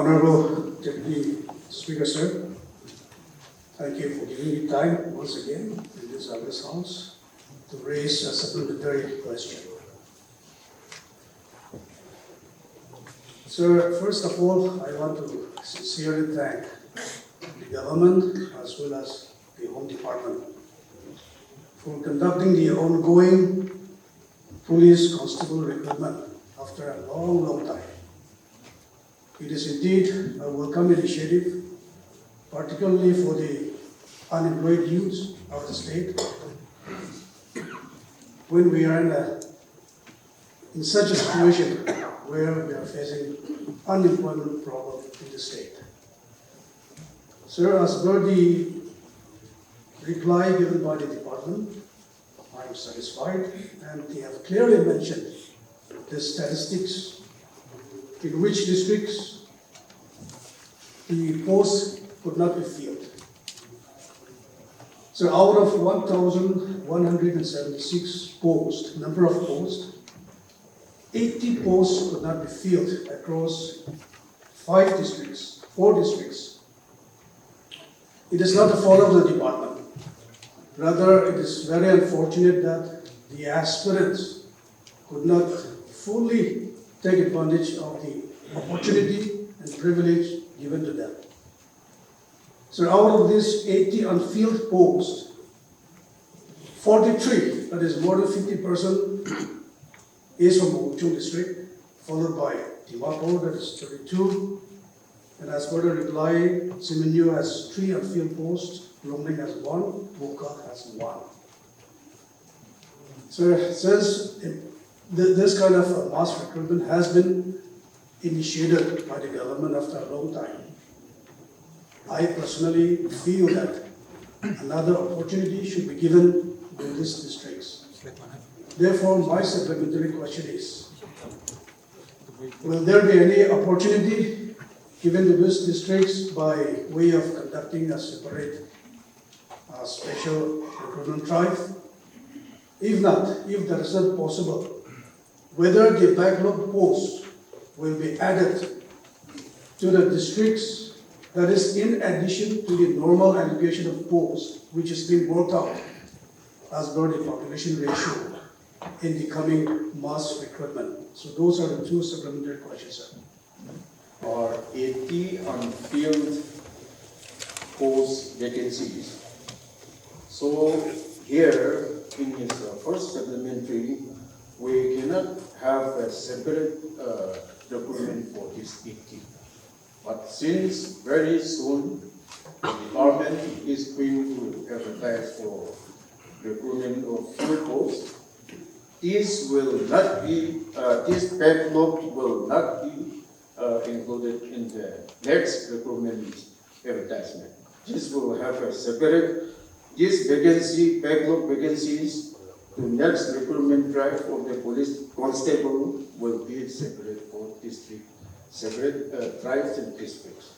Honorable Deputy Speaker, sir, thank you for giving me time once again in this August House to raise a supplementary question. Sir, first of all, I want to sincerely thank the government as well as the Home Department for conducting the ongoing police constable recruitment after a long time. It is indeed a welcome initiative, particularly for the unemployed youth of the state. When we are in such a situation where we are facing unemployment problem in the state. Sir, as per the reply given by the department, I am satisfied, and they have clearly mentioned the statistics in which districts the posts could not be filled. So out of 1,176 posts, number of posts, 80 posts could not be filled across 4 districts. It is not the fault of the department. Rather, it is very unfortunate that the aspirants could not fully take advantage of the opportunity and privilege given to them. So out of this 80 unfilled posts, 43, that is more than 50%, is from Uchung district, followed by Dimapur, that is 32, and as per the reply, Siminyu has 3 unfilled posts, Longling has 1, Bukak has 1. So since this kind of mass recruitment has been initiated by the government after a long time, I personally feel that another opportunity should be given to these districts. Therefore, my supplementary question is, will there be any opportunity given to these districts by way of conducting a separate special recruitment drive? If not, if that is not possible, whether the backlog posts will be added to the districts, that is in addition to the normal allocation of posts, which is being worked out as per the population ratio in the coming mass recruitment. So those are the 2 supplementary questions, sir. Or 80 unfilled post vacancies. So here in his first supplementary, we cannot have a separate recruitment for this 80. But since very soon the department is going to advertise for recruitment of full posts, this backlog will not be included in the next recruitment advertisement. This will have a separate, this vacancy, backlog vacancies, the next recruitment drive for the police constable will be separate for district, separate drives and districts.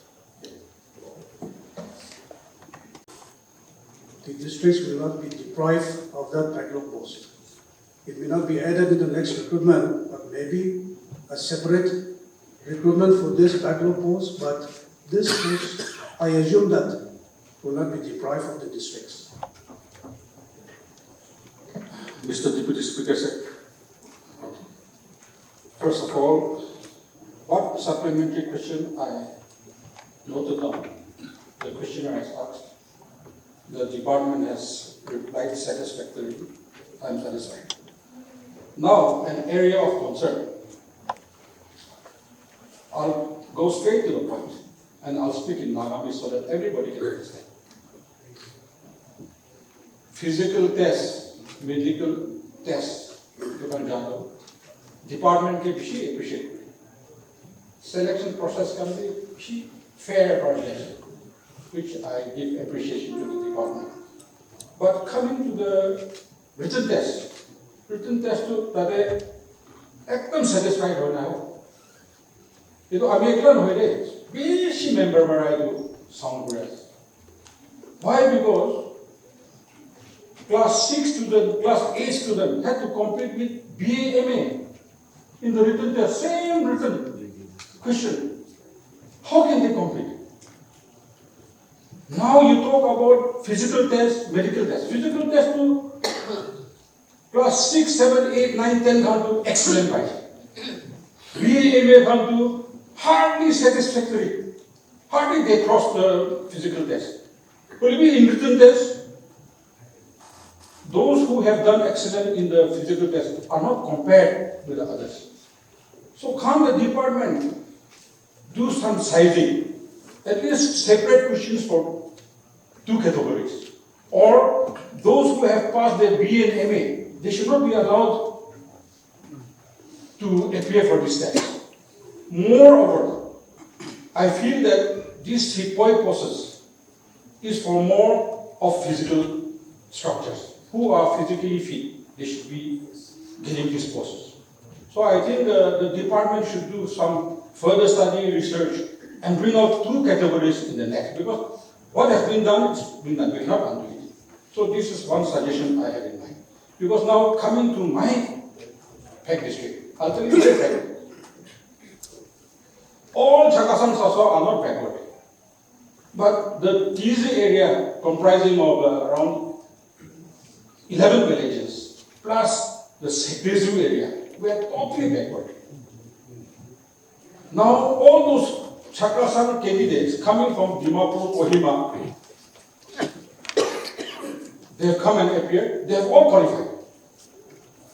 The districts will not be deprived of that backlog post. It may not be added in the next recruitment, but maybe a separate recruitment for this backlog post, but this post, I assume that will not be deprived of the districts. Mr. Deputy Speaker, sir. First of all, what supplementary question I noted down? The questioner has asked. The department has replied satisfactorily. I am satisfied. Now, an area of concern. I'll go straight to the point, and I'll speak in Nagaland so that everybody can understand. Physical tests, medical tests, department can be appreciated. Selection process can be fair variation, which I give appreciation to the department. But coming to the written test to that एकदम satisfied हो ना हो. ये तो अभी एकलन हो रहे. बेसी member variety sound progress. Why? Because class 6 student, class 8 student had to complete with BA, MA in the written test, same written question. How can they complete it? Now you talk about physical test, medical test. Physical test to class 6, 7, 8, 9, 10 come to excellent by. BA come to hardly satisfactory. Hardly they cross the physical test. Will be in written test. Those who have done excellent in the physical test are not compared with the others. So can't the department do some sizing, at least separate questions for two categories? Or those who have passed their BA and MA, they should not be allowed to appear for this test. Moreover, I feel that this 3-point process is for more of physical structures. Who are physically fit, they should be getting this process. So I think the department should do some further study, research, and bring out 2 categories in the next, because what has been done, it's been done, we cannot undo it. So this is one suggestion I have in mind. Because now coming to my PAC district, I'll tell you very frankly, all Chakasam Saso are not backward. But the TZ area comprising of around 11 villages, plus the Sekrezu area, we are totally backward. Now, all those Chakrasan candidates coming from Dimapur, Kohima, they have come and appeared, they have all qualified.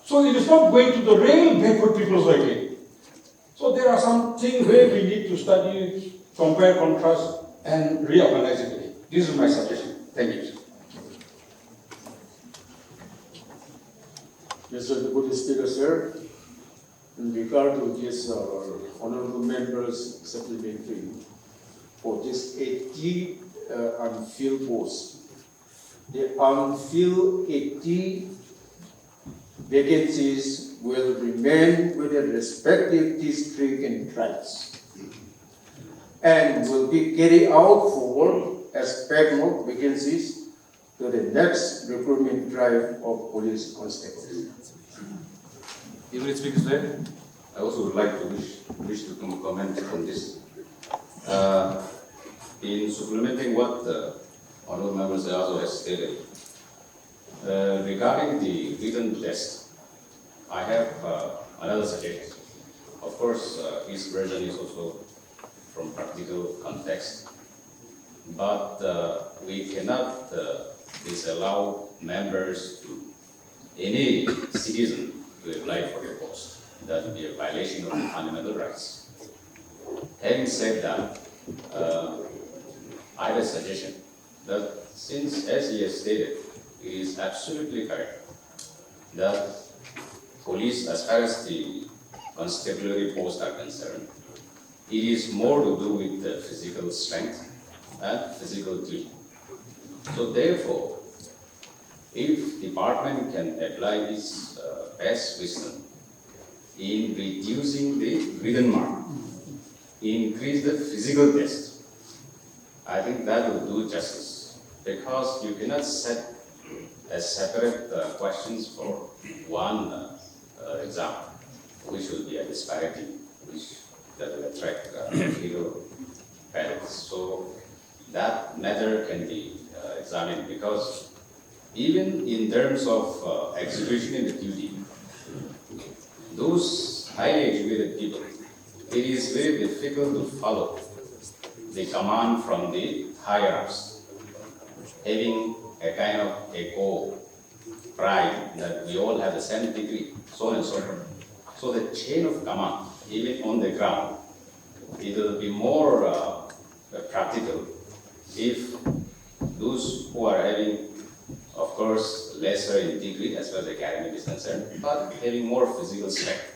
So it is not going to the real backward people again. So there are some things where we need to study, compare, contrast, and reorganize it again. This is my suggestion. Thank you. Mr. Deputy Speaker, sir, in regard to this honorable members supplementary for this 80 unfilled posts, the unfilled 80 vacancies will remain with the respective district and tribes and will be carried out forward as backlog vacancies to the next recruitment drive of police constables. Even Speaker, sir, I also would like to wish to comment on this. In supplementing what the honorable members also has stated, regarding the written test, I have another suggestion. Of course, his version is also from practical context, but we cannot disallow members to any citizen to apply for the post. That would be a violation of fundamental rights. Having said that, I have a suggestion that since, as he has stated, it is absolutely correct that police, as far as the constabulary posts are concerned, it is more to do with the physical strength and physical duty. So therefore, if department can apply this best wisdom in reducing the written mark, increase the physical test, I think that will do justice, because you cannot set as separate questions for one exam, which will be a disparity, that will attract legal parents. So that matter can be examined, because even in terms of execution in the duty, those highly educated people, it is very difficult to follow the command from the higher ups, having a kind of ego, pride that we all have the same degree, so on and so forth. So the chain of command, even on the ground, it will be more practical if those who are having, of course, lesser in degree as far as academic is concerned, but having more physical strength.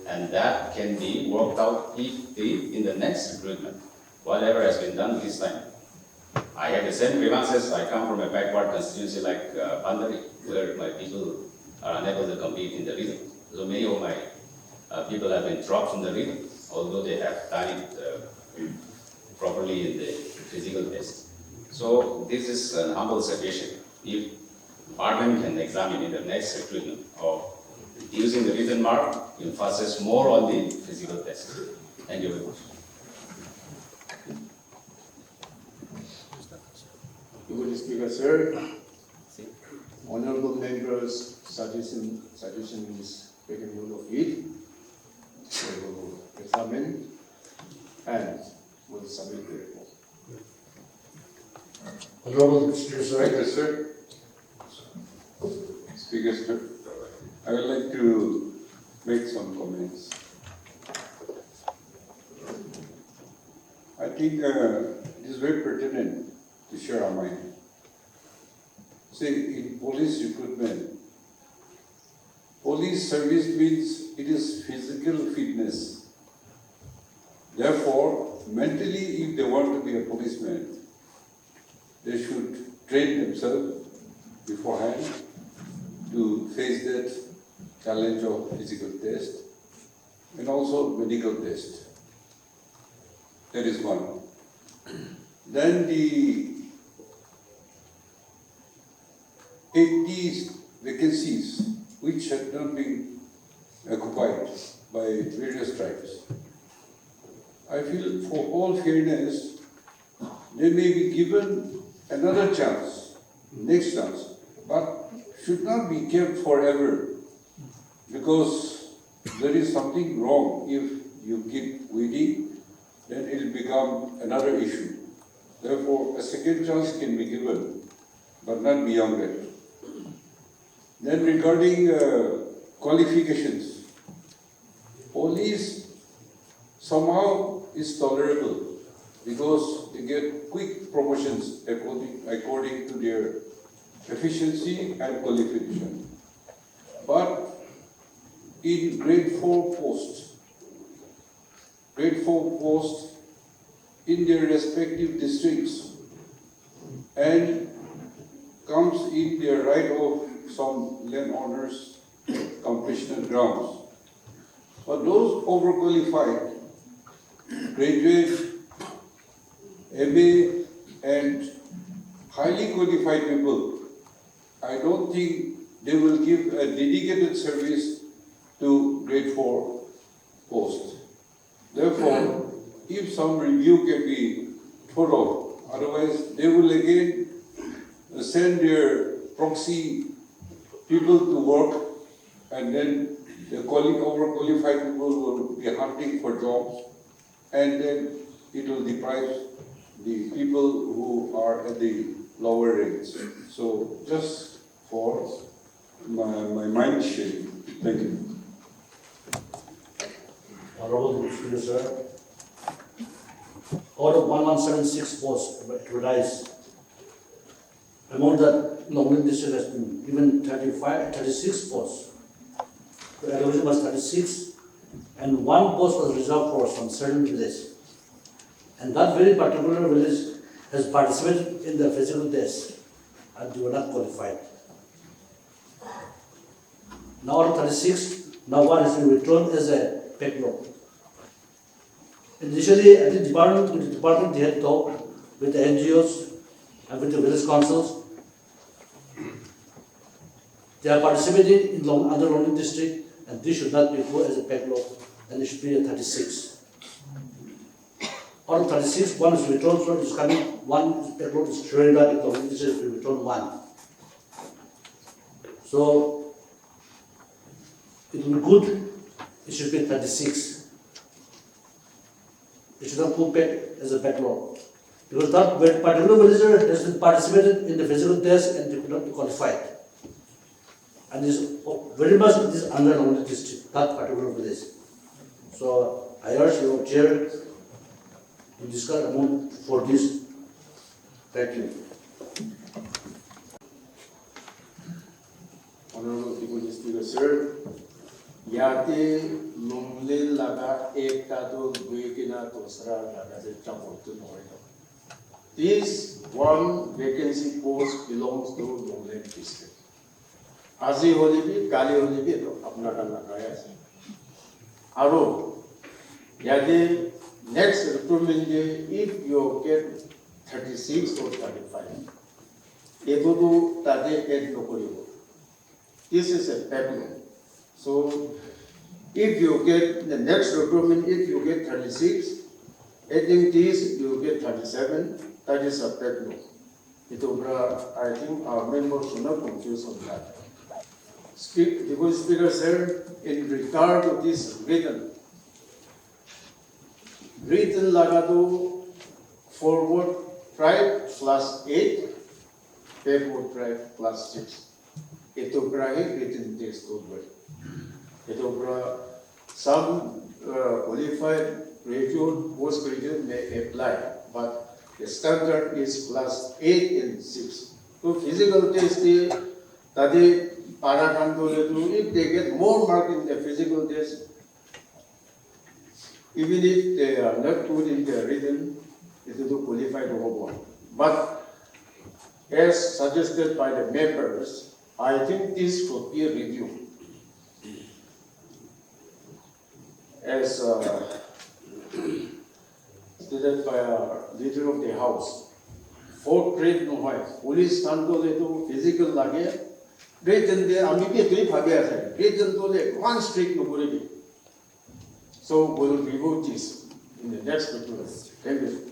And that can be worked out if in the next recruitment, whatever has been done this time. I have the same grievances. I come from a backward constituency like Pandari, where my people are unable to compete in the region. So many of my people have been dropped from the region, although they have done it properly in the physical test. So this is an humble suggestion. If department can examine in the next recruitment of using the written mark, emphasis more on the physical test. Thank you very much. Deputy Speaker, sir. Honorable members, suggestion is taken note of it. We will examine and will submit the report. Honorable Speaker, Thank sir. you, sir. Speaker, sir, I would like to make some comments. I think it is very pertinent to share our mind. See, in police recruitment, police service means it is physical fitness. Therefore, mentally, if they want to be a policeman, they should train themselves beforehand to face that challenge of physical test and also medical test. That is one. Then the 80 vacancies which had not been occupied by various tribes. I feel for all fairness, they may be given another chance, next chance, but should not be kept forever because there is something wrong if you keep waiting, then it will become another issue. Therefore, a second chance can be given, but not beyond that. Then regarding qualifications, police somehow is tolerable because they get quick promotions according to their efficiency and qualification. But in grade 4 posts in their respective districts and comes in their right of some landowners' completion grounds. But those overqualified, graduate, MA, and highly qualified people, I don't think they will give a dedicated service to grade 4 post. Therefore, if some review can be thorough, otherwise they will again send their proxy people to work, and then the overqualified people will be hunting for jobs, and then it will deprive the people who are at the lower ranks. So just for my mind sharing. Thank you. Honorable Speaker, sir. Out of 1176 posts advertised, among that Nagaland district has been given 36 posts. The allocation was 36, and one post was reserved for some certain village. And that very particular village has participated in the physical test, and they were not qualified. Now out of 36, now one has been withdrawn as a backlog. Initially, at the department they had talked with the NGOs and with the village councils. They are participating in other Longling district, and this should not be put as a backlog, and it should be a 36. Out of 36, one is withdrawn, so it is coming, one backlog is carried out in Longling district, we withdrawn one. So, it will be good, it should be 36. It should not go back as a backlog. Because that particular villager has been participated in the physical test and they could not be qualified. And this very much it is under Nagaland district, that particular village. So I urge your chair to discuss amount for this. Thank you. Honorable Deputy Speaker, sir. Yate Longling laga ekta to Guikina to Sra laga the trouble to Norio. This one vacancy post belongs to Nagaland district. Azi holibi, Kali holibi, to apna karna kaya se. Aro, yade next recruitment day, if you get 36 or 35, ego to tade add no koribo. This is a backlog. So, if you get the next recruitment, if you get 36, adding this, you get 37, that is a backlog. I think our members should not confuse on that. The speaker said, in regard to this written lagado forward tribe +8, backward tribe +6. Ito brahe written text over. Ito bra some qualified graduate, postgraduate may apply, but the standard is +8 and 6. So physical test is that if they get more mark in the physical test, even if they are not good in the written, it will qualify to go on. But as suggested by the members, I think this should be reviewed. As stated by our leader of the house, 4th grade no hoy, police tanto le to physical lage, written there, I mean, we have written to the 1 strict no already. So we will review this in the next document. Thank you.